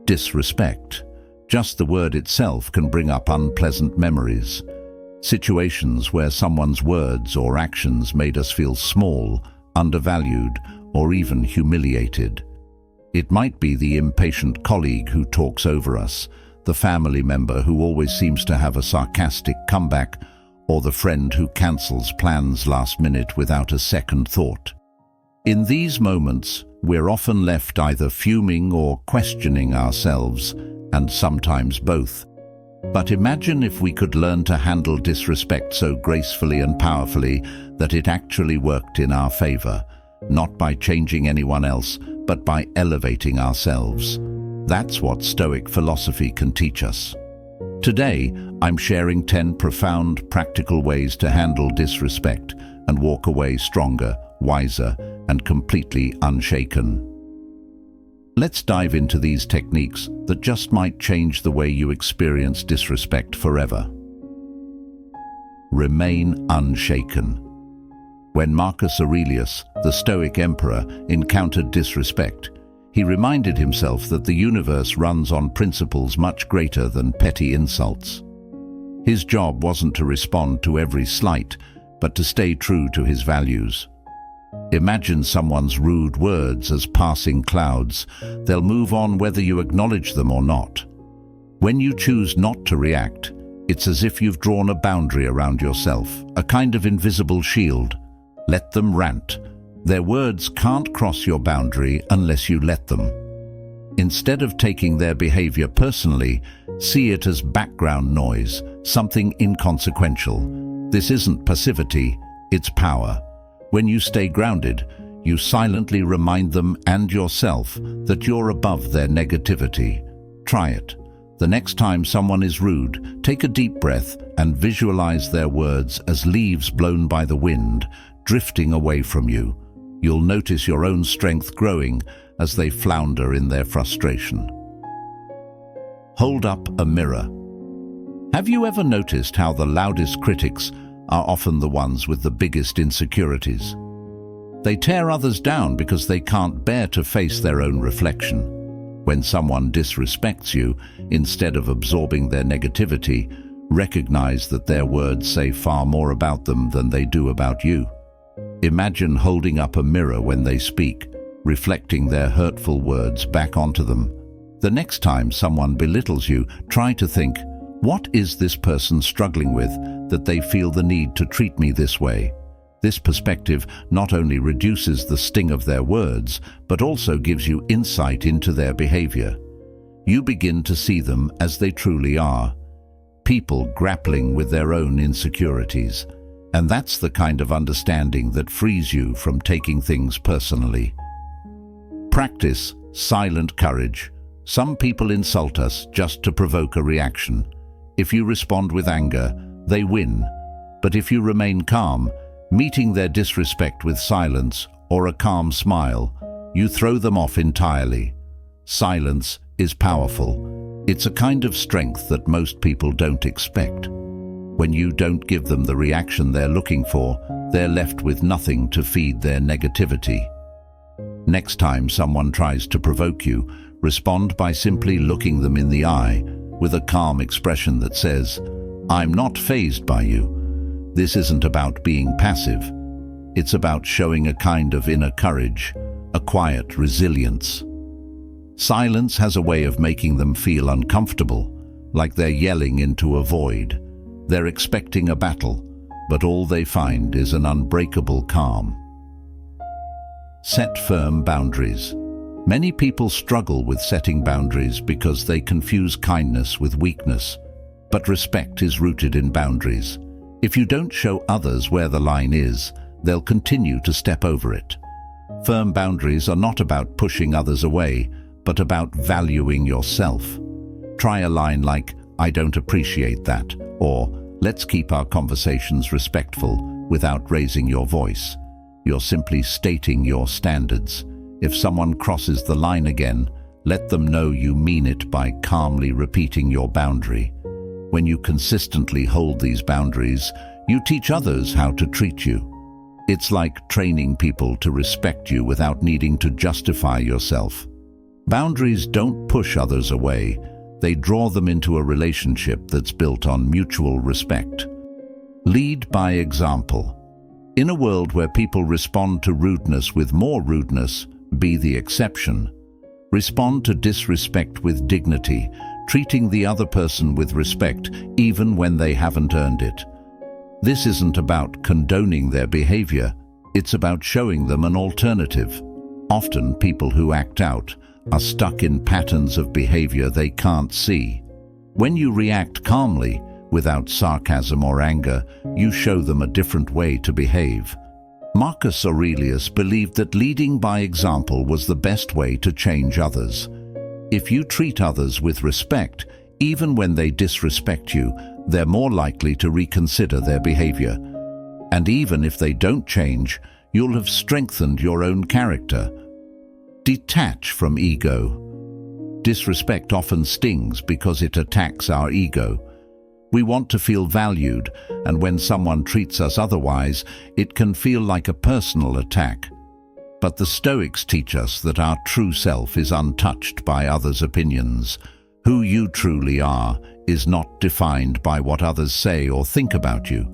Disrespect. Just the word itself can bring up unpleasant memories. Situations where someone's words or actions made us feel small, undervalued, or even humiliated. It might be the impatient colleague who talks over us, the family member who always seems to have a sarcastic comeback, or the friend who cancels plans last minute without a second thought. In these moments, we're often left either fuming or questioning ourselves, and sometimes both. But imagine if we could learn to handle disrespect so gracefully and powerfully that it actually worked in our favor, not by changing anyone else, but by elevating ourselves. That's what Stoic philosophy can teach us. Today, I'm sharing 10 profound, practical ways to handle disrespect and walk away stronger, wiser, and completely unshaken. Let's dive into these techniques that just might change the way you experience disrespect forever. Remain unshaken. When Marcus Aurelius, the Stoic emperor, encountered disrespect, he reminded himself that the universe runs on principles much greater than petty insults. His job wasn't to respond to every slight, but to stay true to his values. Imagine someone's rude words as passing clouds. They'll move on whether you acknowledge them or not. When you choose not to react, it's as if you've drawn a boundary around yourself, a kind of invisible shield. Let them rant. Their words can't cross your boundary unless you let them. Instead of taking their behavior personally, see it as background noise, something inconsequential. This isn't passivity, it's power. When you stay grounded, you silently remind them and yourself that you're above their negativity. Try it. The next time someone is rude, take a deep breath and visualize their words as leaves blown by the wind, drifting away from you. You'll notice your own strength growing as they flounder in their frustration. Hold up a mirror. Have you ever noticed how the loudest critics are often the ones with the biggest insecurities? They tear others down because they can't bear to face their own reflection. When someone disrespects you, instead of absorbing their negativity, recognize that their words say far more about them than they do about you. Imagine holding up a mirror when they speak, reflecting their hurtful words back onto them. The next time someone belittles you, try to think, what is this person struggling with that they feel the need to treat me this way? This perspective not only reduces the sting of their words, but also gives you insight into their behavior. You begin to see them as they truly are, people grappling with their own insecurities. And that's the kind of understanding that frees you from taking things personally. Practice silent courage. Some people insult us just to provoke a reaction. If you respond with anger, they win. But if you remain calm, meeting their disrespect with silence or a calm smile, you throw them off entirely. Silence is powerful. It's a kind of strength that most people don't expect. When you don't give them the reaction they're looking for, they're left with nothing to feed their negativity. Next time someone tries to provoke you, respond by simply looking them in the eye with a calm expression that says, "I'm not fazed by you." This isn't about being passive. It's about showing a kind of inner courage, a quiet resilience. Silence has a way of making them feel uncomfortable, like they're yelling into a void. They're expecting a battle, but all they find is an unbreakable calm. Set firm boundaries. Many people struggle with setting boundaries because they confuse kindness with weakness, but respect is rooted in boundaries. If you don't show others where the line is, they'll continue to step over it. Firm boundaries are not about pushing others away, but about valuing yourself. Try a line like, "I don't appreciate that," or "Let's keep our conversations respectful," without raising your voice. You're simply stating your standards. If someone crosses the line again, let them know you mean it by calmly repeating your boundary. When you consistently hold these boundaries, you teach others how to treat you. It's like training people to respect you without needing to justify yourself. Boundaries don't push others away. They draw them into a relationship that's built on mutual respect. Lead by example. In a world where people respond to rudeness with more rudeness, be the exception. Respond to disrespect with dignity, treating the other person with respect even when they haven't earned it. This isn't about condoning their behavior, it's about showing them an alternative. Often people who act out are stuck in patterns of behavior they can't see. When you react calmly, without sarcasm or anger, you show them a different way to behave. Marcus Aurelius believed that leading by example was the best way to change others. If you treat others with respect, even when they disrespect you, they're more likely to reconsider their behavior. And even if they don't change, you'll have strengthened your own character. Detach from ego. Disrespect often stings because it attacks our ego. We want to feel valued, and when someone treats us otherwise, it can feel like a personal attack. But the Stoics teach us that our true self is untouched by others' opinions. Who you truly are is not defined by what others say or think about you.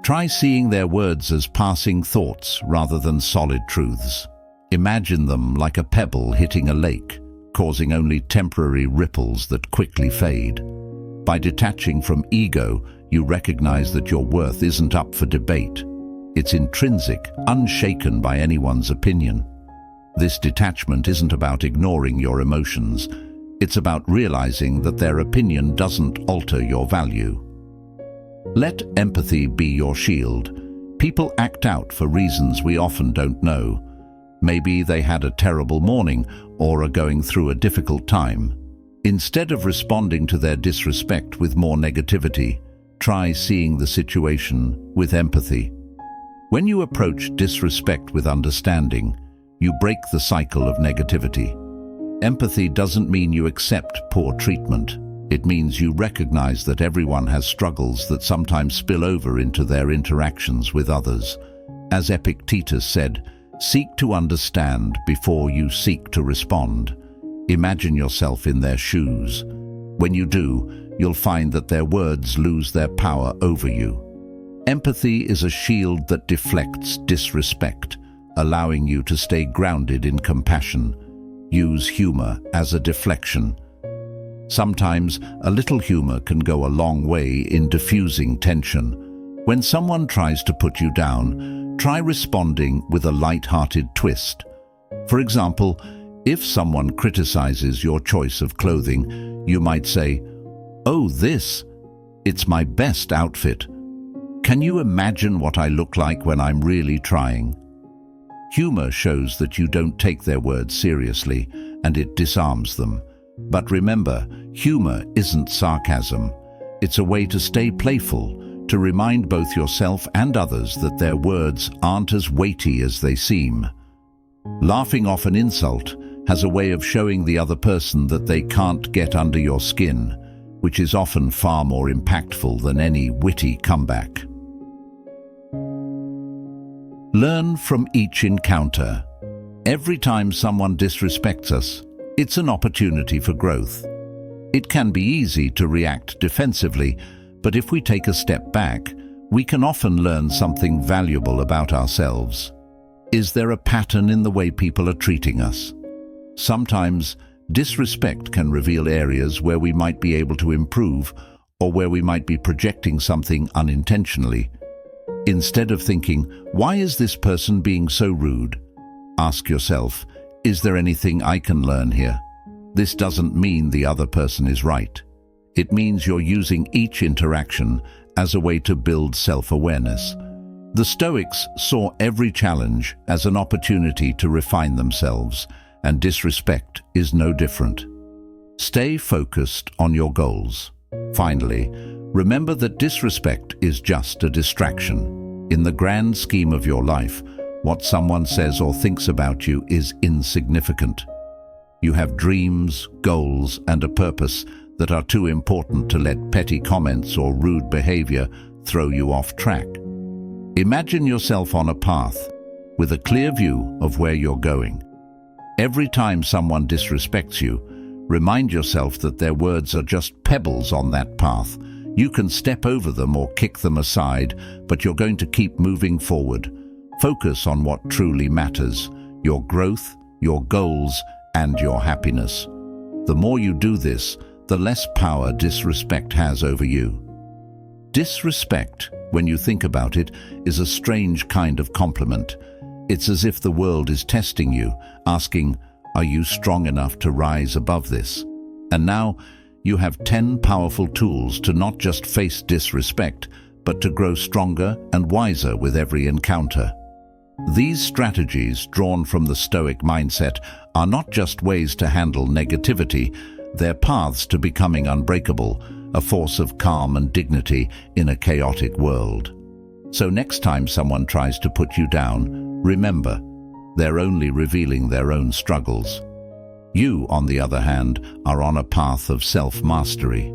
Try seeing their words as passing thoughts rather than solid truths. Imagine them like a pebble hitting a lake, causing only temporary ripples that quickly fade. By detaching from ego, you recognize that your worth isn't up for debate. It's intrinsic, unshaken by anyone's opinion. This detachment isn't about ignoring your emotions. It's about realizing that their opinion doesn't alter your value. Let empathy be your shield. People act out for reasons we often don't know. Maybe they had a terrible morning or are going through a difficult time. Instead of responding to their disrespect with more negativity, try seeing the situation with empathy. When you approach disrespect with understanding, you break the cycle of negativity. Empathy doesn't mean you accept poor treatment. It means you recognize that everyone has struggles that sometimes spill over into their interactions with others. As Epictetus said, "Seek to understand before you seek to respond." Imagine yourself in their shoes. When you do, you'll find that their words lose their power over you. Empathy is a shield that deflects disrespect, allowing you to stay grounded in compassion. Use humor as a deflection. Sometimes a little humor can go a long way in diffusing tension. When someone tries to put you down, try responding with a light-hearted twist. For example, if someone criticizes your choice of clothing, you might say, "Oh, it's my best outfit. Can you imagine what I look like when I'm really trying?" Humor shows that you don't take their words seriously, and it disarms them. But remember, humor isn't sarcasm. It's a way to stay playful, to remind both yourself and others that their words aren't as weighty as they seem. Laughing off an insult has a way of showing the other person that they can't get under your skin, which is often far more impactful than any witty comeback. Learn from each encounter. Every time someone disrespects us, it's an opportunity for growth. It can be easy to react defensively, but if we take a step back, we can often learn something valuable about ourselves. Is there a pattern in the way people are treating us? Sometimes, disrespect can reveal areas where we might be able to improve or where we might be projecting something unintentionally. Instead of thinking, "Why is this person being so rude?" ask yourself, "Is there anything I can learn here?" This doesn't mean the other person is right. It means you're using each interaction as a way to build self-awareness. The Stoics saw every challenge as an opportunity to refine themselves, and disrespect is no different. Stay focused on your goals. Finally, remember that disrespect is just a distraction. In the grand scheme of your life, what someone says or thinks about you is insignificant. You have dreams, goals, and a purpose that are too important to let petty comments or rude behavior throw you off track. Imagine yourself on a path with a clear view of where you're going. Every time someone disrespects you, remind yourself that their words are just pebbles on that path. You can step over them or kick them aside, but you're going to keep moving forward. Focus on what truly matters: your growth, your goals, and your happiness. The more you do this, the less power disrespect has over you. Disrespect, when you think about it, is a strange kind of compliment. It's as if the world is testing you, asking, are you strong enough to rise above this? And now, you have 10 powerful tools to not just face disrespect, but to grow stronger and wiser with every encounter. These strategies, drawn from the Stoic mindset, are not just ways to handle negativity, they're paths to becoming unbreakable, a force of calm and dignity in a chaotic world. So next time someone tries to put you down, remember, they're only revealing their own struggles. You, on the other hand, are on a path of self-mastery.